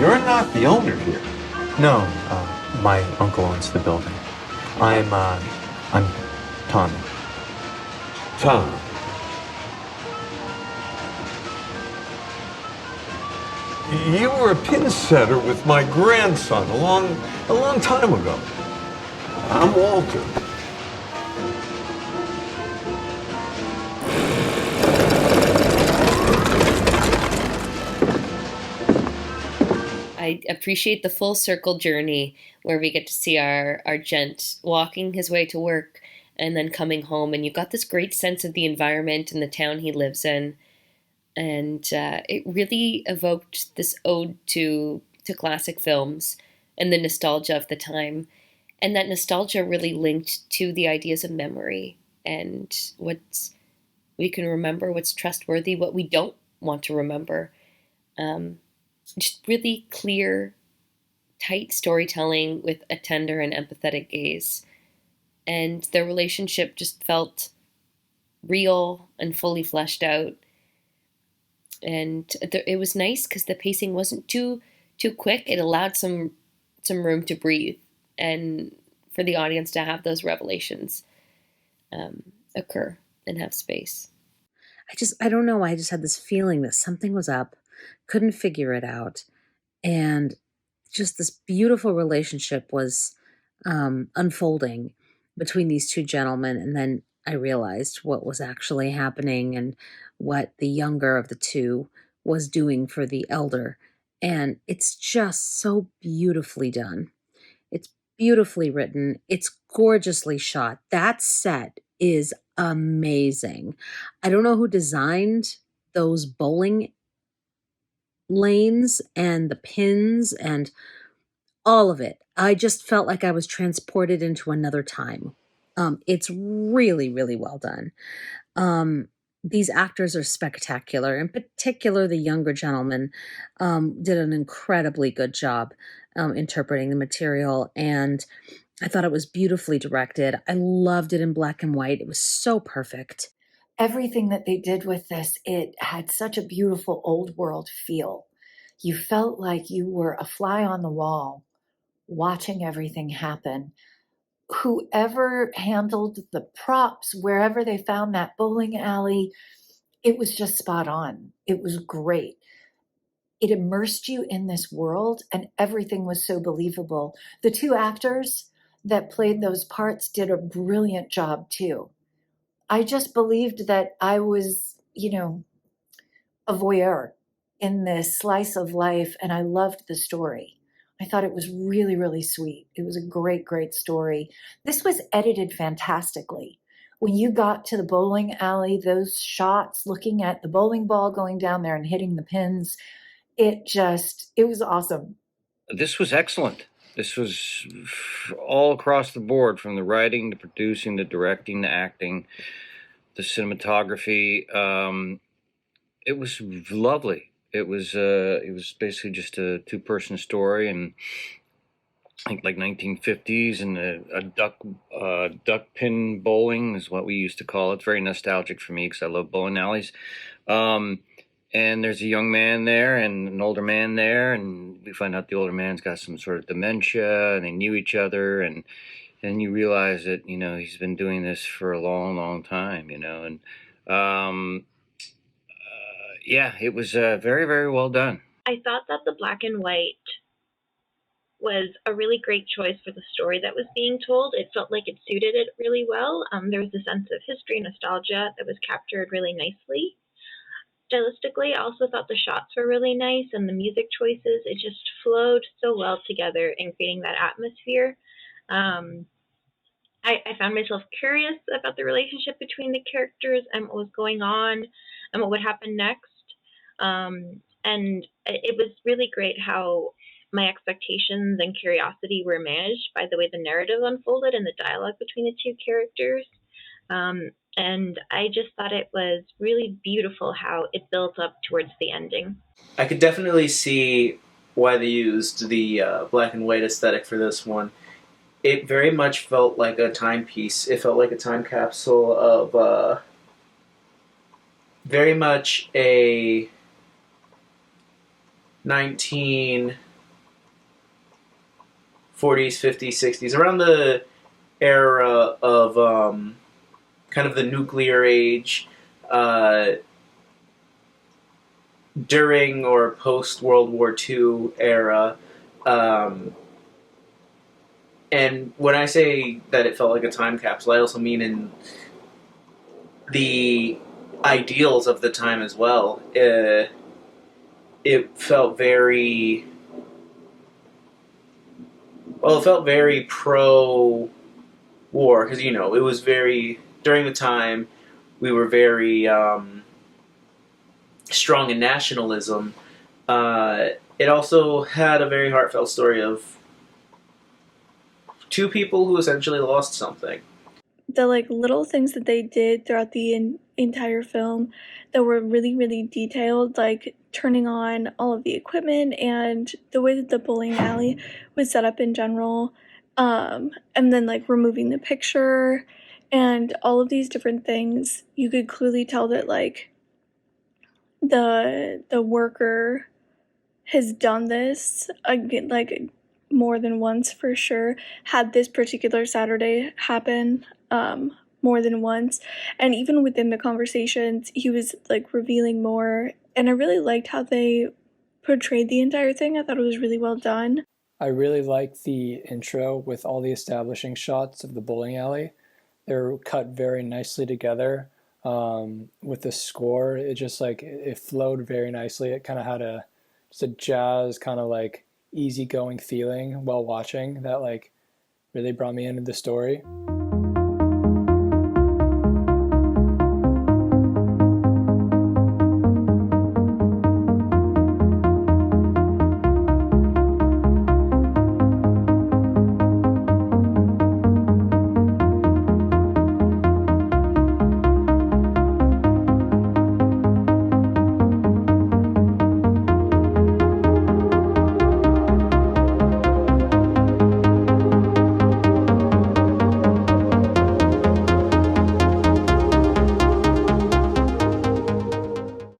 you're not the owner here. No, my uncle owns the building. I'm Tommy. Tom. You were a pin setter with my grandson a long time ago. I'm Walter. I appreciate the full circle journey where we get to see our gent walking his way to work and then coming home, and you got this great sense of the environment and the town he lives in, and it really evoked this ode to classic films and the nostalgia of the time, and that nostalgia really linked to the ideas of memory and what's we can remember, what's trustworthy, what we don't want to remember. Um, just really clear, tight storytelling with a tender and empathetic gaze. And their relationship just felt real and fully fleshed out. And it was nice because the pacing wasn't too quick. It allowed some room to breathe and for the audience to have those revelations occur and have space. I don't know. I just had this feeling that something was up, couldn't figure it out. And just this beautiful relationship was unfolding between these two gentlemen. And then I realized what was actually happening and what the younger of the two was doing for the elder. And it's just so beautifully done. It's beautifully written. It's gorgeously shot. That set is amazing. I don't know who designed those bowling lanes and the pins and all of it. I just felt like I was transported into another time. It's really, really well done. These actors are spectacular. In particular, the younger gentleman did an incredibly good job interpreting the material, and I thought it was beautifully directed. I loved it in black and white. It was so perfect. Everything that they did with this, it had such a beautiful old world feel. You felt like you were a fly on the wall watching everything happen. Whoever handled the props, wherever they found that bowling alley, it was just spot on. It was great. It immersed you in this world and everything was so believable. The two actors that played those parts did a brilliant job too. I just believed that I was, a voyeur in this slice of life, and I loved the story. I thought it was really, really sweet. It was a great, great story. This was edited fantastically. When you got to the bowling alley, those shots looking at the bowling ball going down there and hitting the pins, it was awesome. This was excellent. This was all across the board, from the writing, the producing, the directing, the acting, the cinematography. It was lovely. It was basically just a two-person story, and I think like 1950s, and a duck pin bowling is what we used to call it. It's very nostalgic for me because I love bowling alleys. And there's a young man there and an older man there, and we find out the older man's got some sort of dementia, and they knew each other, and then you realize that he's been doing this for a long, long time, and yeah, it was very, very well done. I thought that the black and white was a really great choice for the story that was being told. It felt like it suited it really well. There was a sense of history and nostalgia that was captured really nicely. Stylistically, I also thought the shots were really nice, and the music choices, it just flowed so well together in creating that atmosphere. I found myself curious about the relationship between the characters and what was going on and what would happen next. And it was really great how my expectations and curiosity were managed by the way the narrative unfolded and the dialogue between the two characters. And I just thought it was really beautiful how it built up towards the ending. I could definitely see why they used the black and white aesthetic for this one. It very much felt like a timepiece. It felt like a time capsule of very much a 19 40s, 50s, 60s, around the era of kind of the nuclear age, during or post World War II era. And when I say that it felt like a time capsule, I also mean in the ideals of the time as well. It felt very pro war, because it was very, during the time we were very strong in nationalism. It also had a very heartfelt story of two people who essentially lost something. The little things that they did throughout the entire film that were really, really detailed, like turning on all of the equipment and the way that the bowling alley was set up in general, and then removing the picture and all of these different things, you could clearly tell that the worker has done this again, more than once for sure. Had this particular Saturday happen more than once, and even within the conversations, he was revealing more. And I really liked how they portrayed the entire thing. I thought it was really well done. I really liked the intro with all the establishing shots of the bowling alley. They're cut very nicely together. With the score, it just it flowed very nicely. It kind of had just a jazz kind of easygoing feeling while watching that really brought me into the story.